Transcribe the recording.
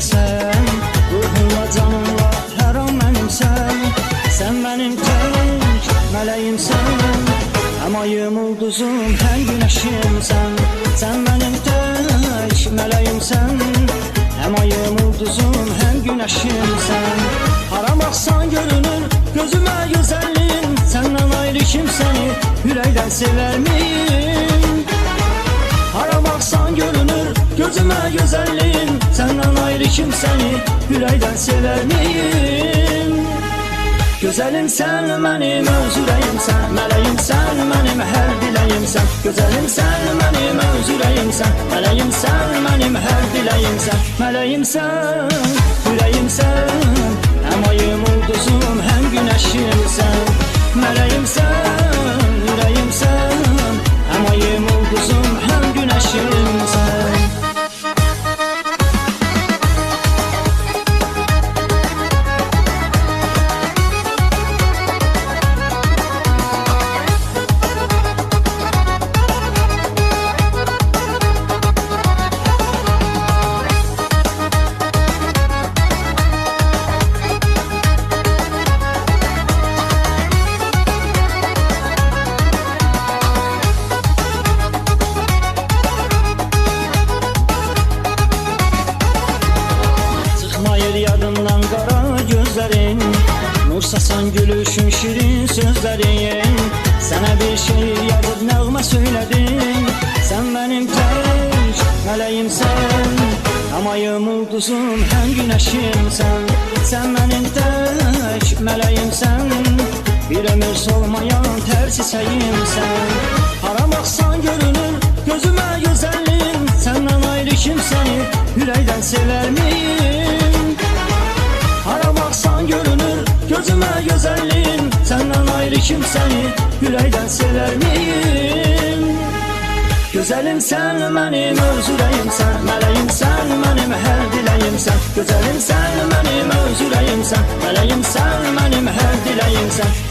sen, ruhumla canımla her an mənimsən. Sən mənim tək mələyimsən, həm ayım ulduzum, həm günəşimsən. Sən mənim tək mələyimsən, həm ayım ulduzum, həm günəşimsən. Hara baxsan görünür gözümə gözəlliyin, səndən ayrı kimsəni ürəkdən sevər miyim? Hara baxsan görünür gözümə gözəlliyin, səndən ayrı kimsəni ürəkdən sevər miyim? Gözəlim sən mənim öz ürəyimsən, mələyimsən mənim hər diləyimsən. Gözəlim sən mənim öz ürəyimsən, mələyimsən mənim hər diləyimsən. Mələyimsən, ürəyimsən, həm ayım ulduzum, həm günəşimsən. Mələyimsən, ürəyimsən, həm ayım ulduzum, həm günəşimsən. Yadımdan qara gözlərin, nur saçan gülüşün, şirin sözlərin. Sənə bir şeir yazıb nəğmə söylədim. Sən mənim tək mələyimsən, həm ayım ulduzum, həm günəşimsən. Sən mənim tək mələyimsən, bir ömür solmayan tər çiçəyimsən. Hara baxsan görünür gözümə gözəlliyin, səndən ayrı kimsəni ürəkdən sevər miyim? Hara baxsan görünür gözümə gözəlliyin, səndən ayrı kimsəni ürəkdən sevər miyim? Gözəlim sən mənim öz ürəyimsən, mələyimsən mənim hər diləyimsən. Gözəlim sən mənim öz ürəyimsən, mələyimsən mənim hər diləyimsən.